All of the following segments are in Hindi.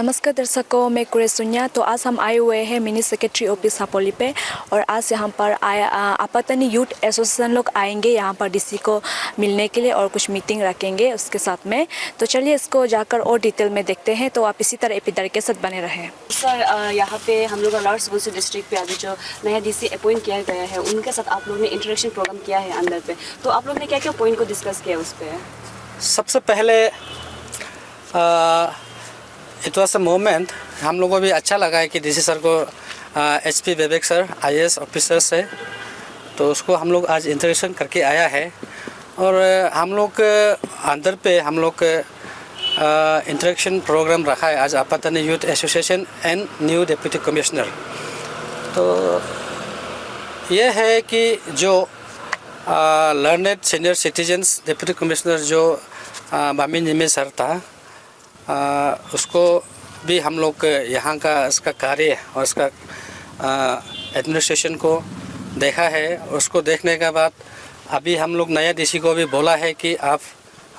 नमस्कार दर्शकों, मैं कुरेसुन्या। तो आज हम आए हुए हैं मिनी सेक्रेटरी ऑफिस हापोली पे और आज यहाँ पर आपातनी यूथ एसोसिएशन लोग आएंगे यहाँ पर डीसी को मिलने के लिए और कुछ मीटिंग रखेंगे उसके साथ में। तो चलिए इसको जाकर और डिटेल में देखते हैं। तो आप इसी तरह एपीदार के साथ बने रहें। सर, यहाँ पे हम लोग नॉर्थ सुबनसिरी डिस्ट्रिक्ट पे अभी जो नया डीसी अपॉइंट किया गया है उनके साथ आप लोग ने इंटरेक्शन प्रोग्राम किया है अंदर पे। तो आप लोग ने क्या क्या पॉइंट को डिस्कस किया उस पर? सबसे पहले इट वॉज अ मोमेंट, हम लोगों को भी अच्छा लगा है कि डीसी सर को HP विवेक सर IAS ऑफिसर से, तो उसको हम लोग आज इंटरेक्शन करके आया है। और हम लोग अंदर पे हम लोग इंटरेक्शन प्रोग्राम रखा है आज आपातनी youth association and new deputy commissioner. तो ये है कि जो learned senior citizens deputy commissioner जो बामी निमे सर था, उसको भी हम लोग यहाँ का इसका कार्य और इसका एडमिनिस्ट्रेशन को देखा है। उसको देखने के बाद अभी हम लोग नया डीसी को भी बोला है कि आप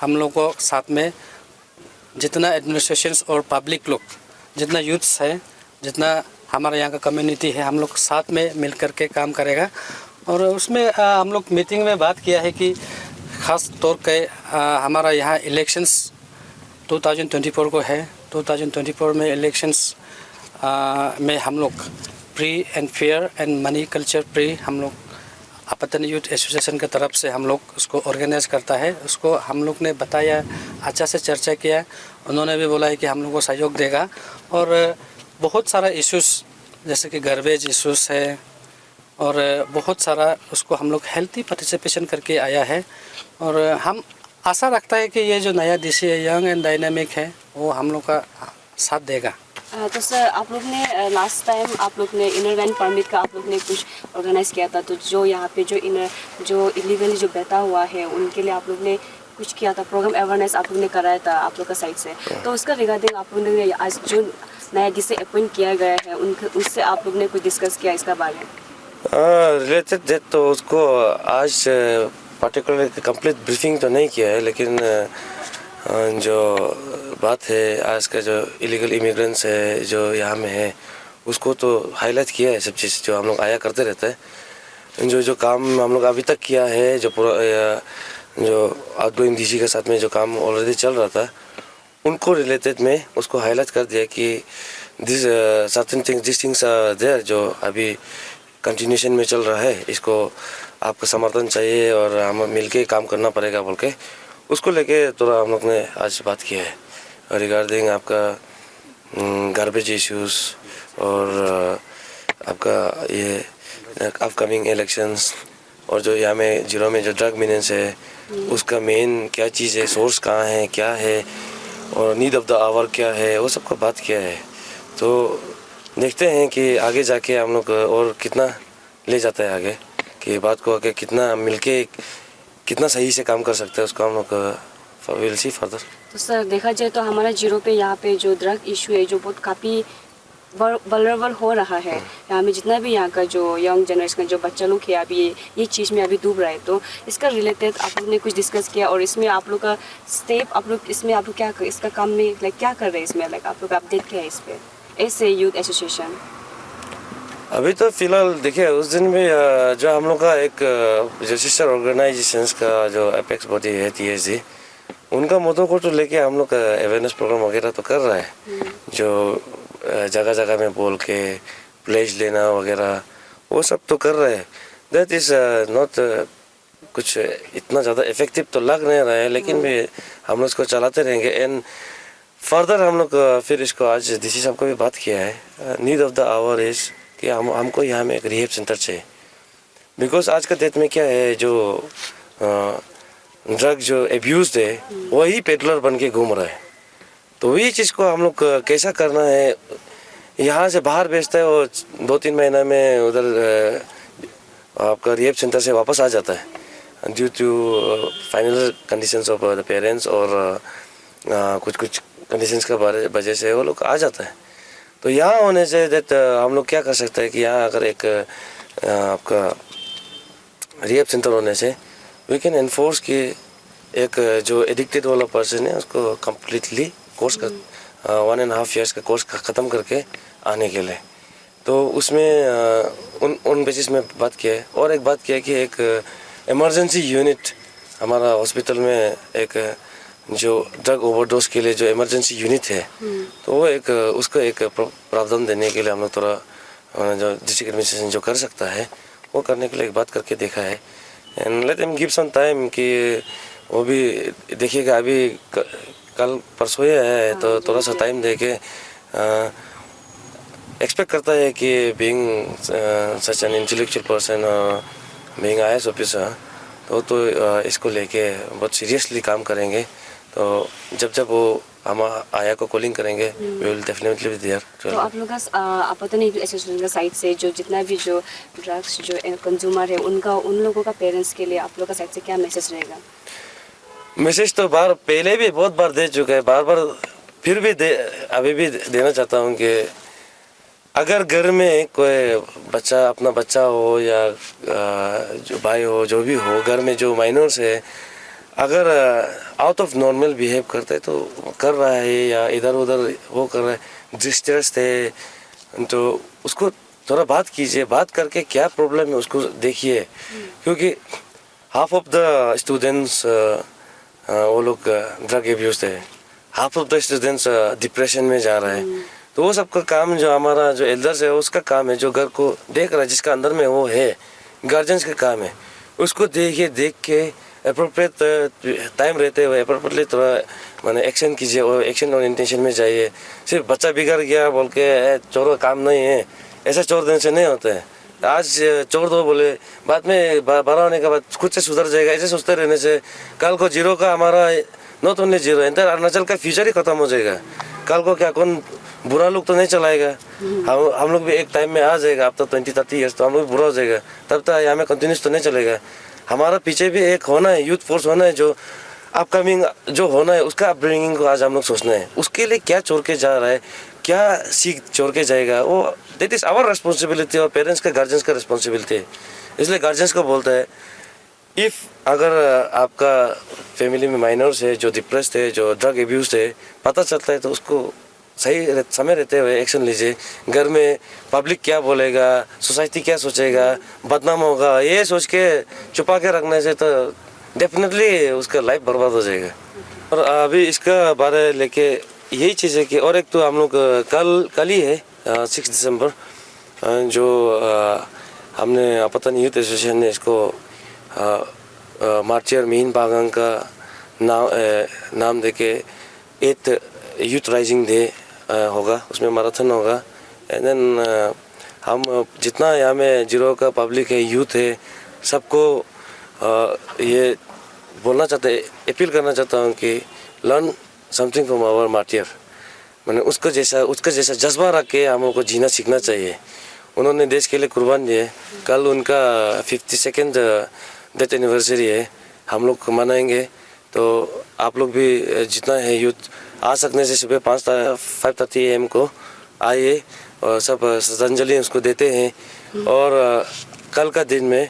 हम लोग को साथ में जितना एडमिनिस्ट्रेशंस और पब्लिक लोग, जितना यूथ्स है, जितना हमारे यहाँ का कम्युनिटी है, हम लोग साथ में मिल कर के काम करेगा। और उसमें हम लोग मीटिंग में बात किया है कि ख़ास तौर पे हमारा यहाँ इलेक्शंस 2024 को है। 2024 में इलेक्शंस में हम लोग free and fair and money culture free हम लोग आपातनी यूथ एसोसिएशन की तरफ से हम लोग उसको ऑर्गेनाइज करता है। उसको हम लोग ने बताया, अच्छा से चर्चा किया, उन्होंने भी बोला है कि हम लोग को सहयोग देगा। और बहुत सारा इश्यूज़ जैसे कि गार्बेज इश्यूज़ है और बहुत सारा उसको हम लोग हेल्थी पार्टिसिपेशन करके आया है। और हम आशा रखता है कि ये जो नया डीसी है यंग एंड डायनामिक है, वो हम लोग का साथ देगा। तो सर, आप लोग ने लास्ट टाइम आप लोग ने इनर वैन परमिट का आप लोग ने कुछ ऑर्गेनाइज किया था। तो जो यहाँ पे जो इलीगली जो बैठा हुआ है उनके लिए आप लोग ने कुछ किया था, प्रोग्राम अवेयरनेस आप लोग ने कराया था आप लोग का साइड से। तो उसका रिगार्डिंग आप लोग ने आज जो नया डीसी अपॉइंट किया गया है उससे आप लोग ने कुछ डिस्कस किया इसका बारे में? रिलेटेड डेट तो उसको आज पर्टिकुलर कंप्लीट ब्रीफिंग तो नहीं किया है, लेकिन जो बात है आज का जो इलीगल इमिग्रेंट्स है जो यहाँ में है उसको तो हाईलाइट किया है। सब चीज़ जो हम लोग आया करते रहते हैं, जो काम हम लोग अभी तक किया है, जो पूरा जो आउटगोइंग डीसी के साथ में जो काम ऑलरेडी चल रहा था उनको रिलेटेड में उसको हाईलाइट कर दिया कि दिस सर्टेन थिंग्स देयर जो अभी कंटिन्यूशन में चल रहा है, इसको आपका समर्थन चाहिए और हम मिलके काम करना पड़ेगा बोल के उसको लेके थोड़ा हम लोग ने आज बात किया है रिगार्डिंग आपका गार्बेज इश्यूज़ और आपका ये अपकमिंग इलेक्शंस और जो यहाँ में जीरो में जो ड्रग मीनेंस है उसका मेन क्या चीज़ है, सोर्स कहाँ है, क्या है और नीड ऑफ द आवर क्या है, वो सबका बात किया है। तो देखते हैं कि आगे जाके हम लोग और कितना ले जाता है आगे कि बात को आगे कितना मिलके कितना सही से काम कर सकते हैं उसका हम लोग विल सी फर्दर। तो सर, देखा जाए तो हमारा जीरो पे यहाँ पे जो ड्रग इशू है जो बहुत काफ़ी वल्नरेबल हो रहा है। यहाँ में जितना भी यहाँ का जो यंग जनरेशन का जो बच्चा लोग है अभी ये चीज़ में अभी डूब रहा है। तो इसका रिलेटेड आप लोग ने कुछ डिस्कस किया और इसमें आप लोग का स्टेप आप लोग इसमें आप लोग क्या इसका काम में लाइक क्या कर रहे हैं इसमें, लाइक आप लोग अपडेट क्या है इस पर ऐसे यूथ एसोसिएशन? अभी तो फिलहाल देखिए उस दिन भी जो हम लोग का एक जो सिस्टर ऑर्गेनाइजेशंस का जो एपेक्स बॉडी है TSG, उनका मोटो को तो लेके हम लोग का अवेयरनेस प्रोग्राम वगैरह तो कर रहा है। जो जगह जगह में बोल के प्लेज लेना वगैरह वो सब तो कर रहे हैं। दैट इज़ नॉट कुछ इतना ज़्यादा इफेक्टिव तो लग नहीं रहा है, लेकिन भी हम लोग इसको चलाते रहेंगे। एंड फर्दर हम लोग फिर इसको आज डीसी साहब को भी बात किया है। Need of the our is कि हमको यहाँ में एक रिहेब सेंटर चाहिए, बिकॉज आज का डेट में क्या है जो ड्रग जो एब्यूज है वही पेडलर बन के घूम रहा है। तो वही चीज़ को हम लोग कैसा करना है, यहाँ से बाहर भेजता है और 2-3 महीना में उधर आपका रिहेब सेंटर से वापस आ जाता है due to final conditions of the parents और कुछ कंडीशंस का वजह से वो लोग आ जाता है। तो यहाँ होने से दैट हम लोग क्या कर सकते हैं कि यहाँ अगर एक आपका रिहेब सेंटर होने से वी कैन एनफोर्स कि एक जो एडिक्टेड वाला पर्सन है उसको कम्प्लीटली कोर्स 1.5 years का कोर्स ख़त्म करके आने के लिए। तो उसमें उन बेसिस में बात किया है। और एक बात किया कि एक इमरजेंसी यूनिट हमारा हॉस्पिटल में एक जो ड्रग ओवरडोज के लिए जो इमरजेंसी यूनिट है, तो वो एक उसको एक प्रावधान देने के लिए हम लोग थोड़ा जो डिस्ट्रिक्ट एडमिनिस्ट्रेशन जो कर सकता है वो करने के लिए एक बात करके देखा है। And let him give some time कि वो भी देखिएगा। अभी कल परसों है तो थोड़ा सा टाइम दे के एक्सपेक्ट करता है कि being such an intellectual person, being IAS officer, तो इसको लेके बहुत सीरियसली काम करेंगे। तो जब वो हम आया को कॉलिंग करेंगे, we will definitely be there. तो आप लोग का आपत्ति एसोसिएशन का साइड से जो जितना भी जो ड्रग्स जो कंज्यूमर है उन लोगों का पेरेंट्स के लिए आप लोग का साइड से क्या मैसेज रहेगा? मैसेज तो पहले भी बहुत बार दे चुका है, बार फिर भी अभी भी देना चाहता हूँ कि अगर घर में कोई बच्चा, अपना बच्चा हो या जो भाई हो, जो भी हो, घर में जो माइनर्स है, अगर आउट ऑफ नॉर्मल बिहेव करते तो कर रहा है या इधर उधर वो कर रहा है, डिस्ट्रेस है, तो उसको थोड़ा बात कीजिए। बात करके क्या प्रॉब्लम है उसको देखिए, क्योंकि हाफ ऑफ द स्टूडेंट्स वो लोग ड्रग एब्यूज है, half of the students depression में जा रहा है। तो वो सबका काम, जो हमारा जो एल्डर्स है उसका काम है, जो घर को देख रहा है, जिसका अंदर में वो है, गार्जियंस का काम है, उसको देख के अप्रोप्रिएट टाइम रहते हुए अप्रोप्रिएटली थोड़ा माने एक्शन कीजिए और एक्शन और इंटेंशन में जाइए। सिर्फ बच्चा बिगड़ गया बोल के चोर काम नहीं है, ऐसा चोर देने से नहीं होता है। आज चोर दो बोले, बाद में बड़ा होने के बाद खुद से सुधर जाएगा, ऐसे सोचते रहने से कल को जीरो का हमारा not only zero, inter Arunachal का फ्यूचर ही खत्म हो जाएगा। कल को क्या कौन बुरा लोग तो नहीं चलाएगा, हम लोग भी एक टाइम में आ जाएगा। अब तो 20-30 ईयर्स तो हम लोग बुरा हो जाएगा, तब तक यहाँ में कंटिन्यूस तो नहीं चलेगा। हमारा पीछे भी एक होना है, यूथ फोर्स होना है, जो अपकमिंग जो होना है उसका अपब्रिंगिंग को आज हम लोग सोचना है। उसके लिए क्या छोड़ के जा रहा है, क्या सीख छोड़ के जाएगा, वो दैट इज़ आवर रिस्पॉन्सिबिलिटी और पेरेंट्स का, गार्जियंस का रिस्पॉन्सिबिलिटी है। इसलिए गार्जियंस को बोलता है, इफ़ अगर आपका फैमिली में माइनर्स है जो डिप्रेस्ड है, जो ड्रग एब्यूज है, पता चलता है तो उसको सही समय रहते हुए एक्शन लीजिए। घर में पब्लिक क्या बोलेगा, सोसाइटी क्या सोचेगा, बदनाम होगा, ये सोच के छुपा के रखने से तो डेफिनेटली उसका लाइफ बर्बाद हो जाएगा। और अभी इसका बारे लेके यही चीज़ है कि और एक तो हम लोग कल ही है 6 दिसंबर जो हमने आपतन यूथ एसोसिएशन ने इसको मार्चियर मीन बागान का नाम देके 8th यूथ राइजिंग डे होगा, उसमें मैराथन होगा। एंड देन हम जितना यहाँ में जीरो का पब्लिक है, यूथ है, सबको ये बोलना चाहते, अपील करना चाहता हूँ कि learn something from our martyr, मैंने उसका जैसा जज्बा रख के हम लोग को जीना सीखना चाहिए। उन्होंने देश के लिए कुर्बान दिए। कल उनका 52nd डेथ एनिवर्सरी है, हम लोग मनाएंगे। तो आप लोग भी जितना है यूथ आ सकने से सुबह 5:30 AM को आइए और सब श्रद्धांजलि उसको देते हैं। और कल का दिन में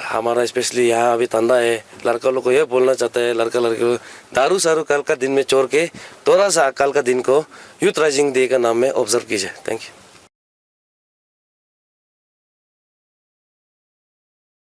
हमारा स्पेशली यहाँ अभी धंधा है, लड़का लोग को ये बोलना चाहता है, लड़का लड़के को दारू सारू कल का दिन में छोड़ के थोड़ा सा कल का दिन को यूथ राइजिंग डे का नाम में ऑब्जर्व कीजिए। Thank you.